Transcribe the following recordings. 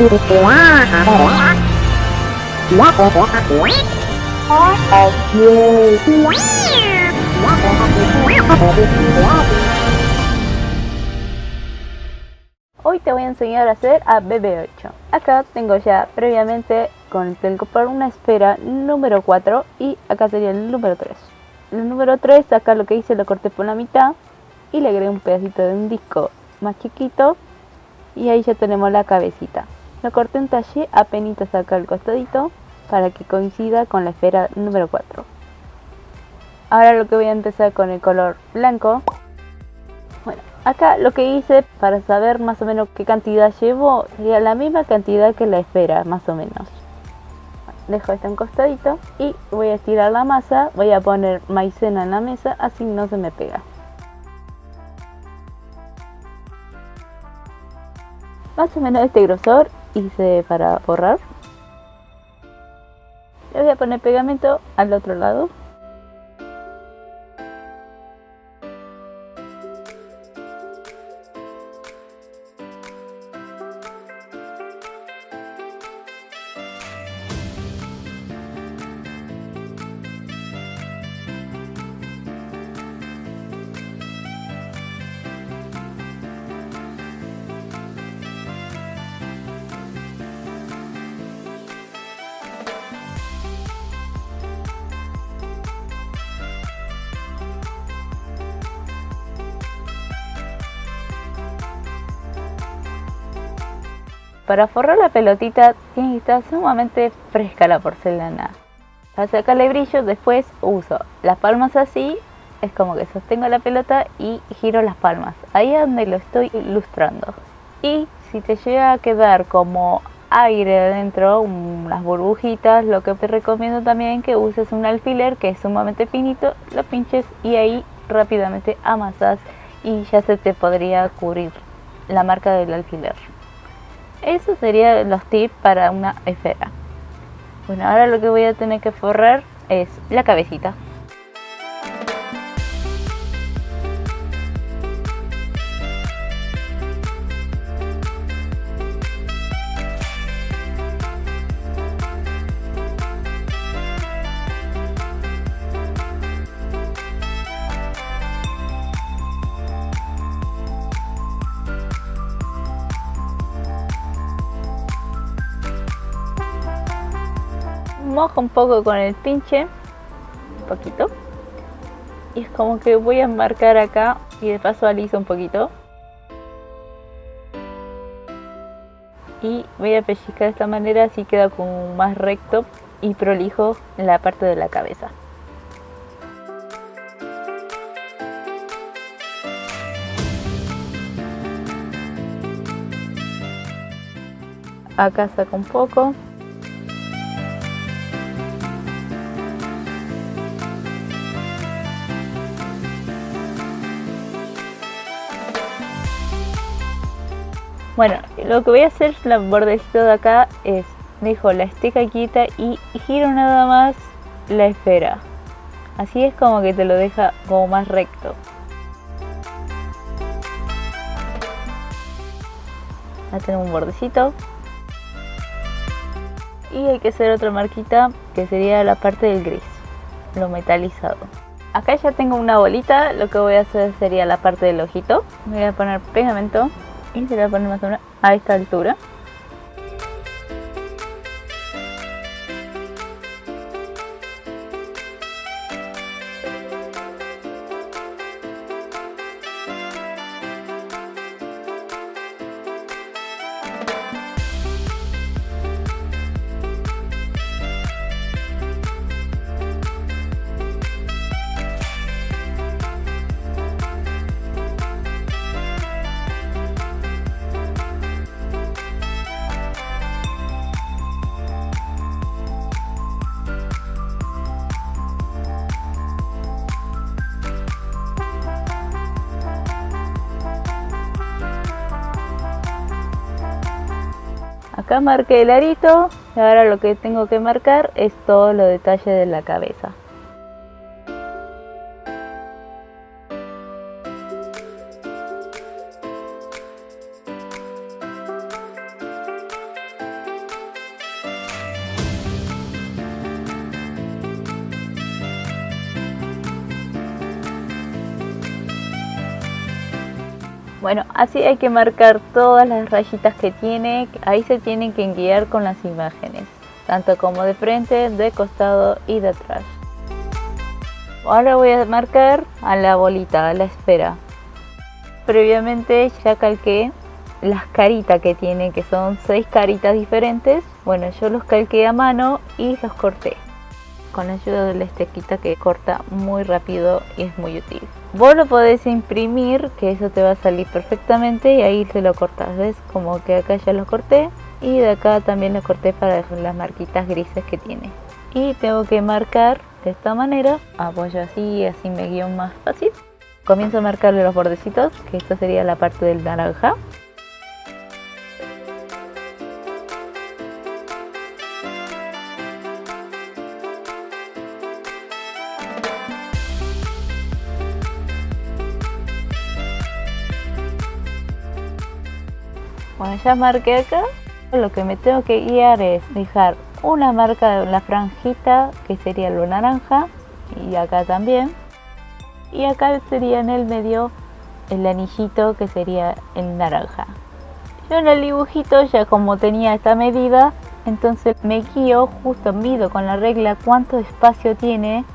Hoy te voy a enseñar a hacer a BB8. Acá tengo ya previamente con el por una esfera número 4 y acá sería el número 3. El número 3 acá lo que hice lo corté por la mitad y le agregué un pedacito de un disco más chiquito y ahí ya tenemos la cabecita. Lo corté en talle apenas acá al costadito para que coincida con la esfera número 4. Ahora lo que voy a empezar con el color blanco. Bueno, acá lo que hice para saber más o menos qué cantidad llevo sería la misma cantidad que la esfera, más o menos. Dejo esto en costadito y voy a estirar la masa, voy a poner maicena en la mesa, así no se me pega. Más o menos este grosor hice para forrar. Le voy a poner pegamento al otro lado. Para forrar la pelotita tiene que estar sumamente fresca la porcelana. Para sacarle brillo después uso las palmas así, es como que sostengo la pelota y giro las palmas. Ahí es donde lo estoy ilustrando. Y si te llega a quedar como aire adentro, unas burbujitas, lo que te recomiendo también que uses un alfiler que es sumamente finito, lo pinches y ahí rápidamente amasas y ya se te podría cubrir la marca del alfiler. Eso serían los tips para una esfera. Bueno, ahora lo que voy a tener que forrar es la cabecita. Mojo un poco con el pinche, un poquito, y es como que voy a marcar acá y de paso aliso un poquito y voy a pellizcar de esta manera, así queda como más recto y prolijo en la parte de la cabeza. Acá saco un poco. Bueno, lo que voy a hacer la bordecito de acá es, dejo la esteca quieta y giro nada más la esfera. Así es como que te lo deja como más recto. Ya tengo un bordecito. Y hay que hacer otra marquita que sería la parte del gris, lo metalizado. Acá ya tengo una bolita, lo que voy a hacer sería la parte del ojito. Me voy a poner pegamento y se lo voy a poner más o menos a esta altura. Acá marqué el arito y ahora lo que tengo que marcar es todos los detalles de la cabeza. Bueno, así hay que marcar todas las rayitas que tiene. Ahí se tienen que guiar con las imágenes, tanto como de frente, de costado y de atrás. Ahora voy a marcar a la bolita, a la esfera. Previamente ya calqué las caritas que tiene, que son 6 caritas diferentes. Bueno, yo los calqué a mano y los corté con la ayuda de la estequita que corta muy rápido y es muy útil. Vos lo podés imprimir, que eso te va a salir perfectamente, y ahí se lo cortas. ¿Ves? Como que acá ya lo corté y de acá también lo corté para las marquitas grises que tiene. Y tengo que marcar de esta manera, apoyo así, así me guío más fácil. Comienzo a marcarle los bordecitos, que esta sería la parte del naranja. Bueno, ya marqué acá. Lo que me tengo que guiar es dejar una marca en la franjita, que sería lo naranja, y acá también. Y acá sería en el medio el anillito, que sería el naranja. Yo en el dibujito, ya como tenía esta medida, entonces me guío, justo mido con la regla cuánto espacio tiene,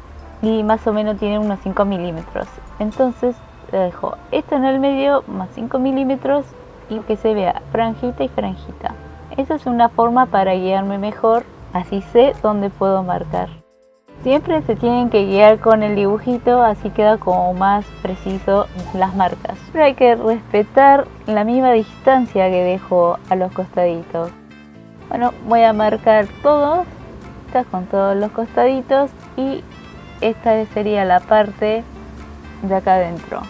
y más o menos tiene unos 5 milímetros. Entonces dejo esto en el medio más 5 milímetros y que se vea franjita y franjita. Esa es una forma para guiarme mejor, así sé dónde puedo marcar. Siempre se tienen que guiar con el dibujito, así queda como más preciso las marcas. Pero hay que respetar la misma distancia que dejo a los costaditos. Bueno, voy a marcar todos, con todos los costaditos, y esta sería la parte de acá adentro.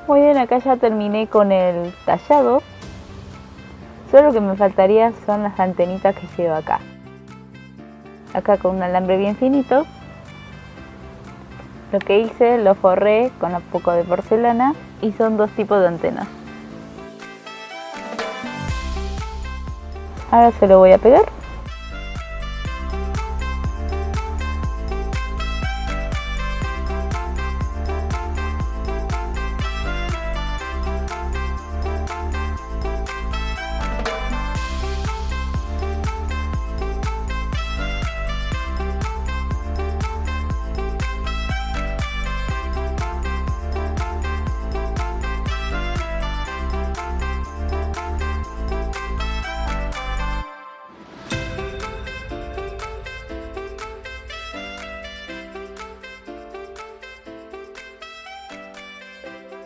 Muy bien, acá ya terminé con el tallado. Solo lo que me faltaría son las antenitas que llevo acá. Acá con un alambre bien finito. Lo que hice, lo forré con un poco de porcelana y son 2 tipos de antenas. Ahora se lo voy a pegar.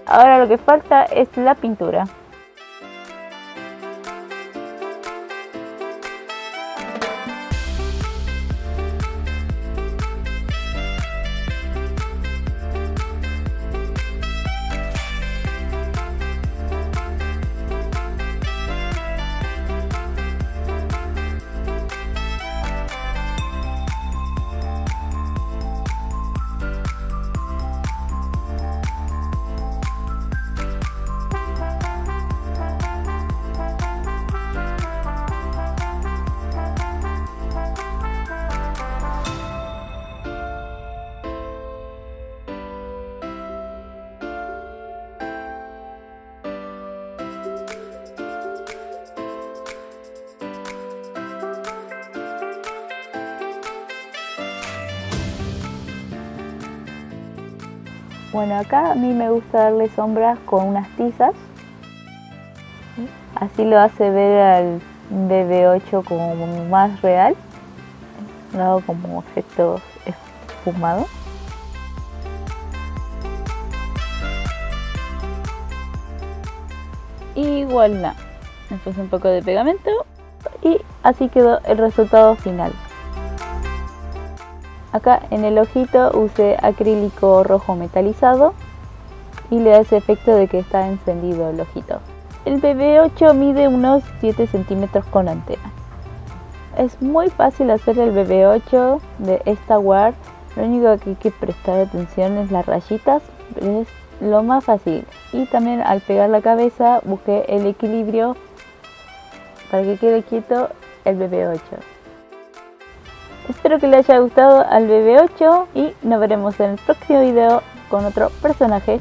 Ahora lo que falta es la pintura. Bueno, acá a mí me gusta darle sombras con unas tizas. Así lo hace ver al BB8 como más real. Lo hago como efecto esfumado. Y voilà, me puse un poco de pegamento y así quedó el resultado final. Acá en el ojito usé acrílico rojo metalizado y le da ese efecto de que está encendido el ojito. El BB8 mide unos 7 centímetros con antena. Es muy fácil hacer el BB8 de esta Ware. Lo único que hay que prestar atención es las rayitas, es lo más fácil. Y también al pegar la cabeza busqué el equilibrio para que quede quieto el BB8. Espero que le haya gustado al BB8 y nos veremos en el próximo video con otro personaje.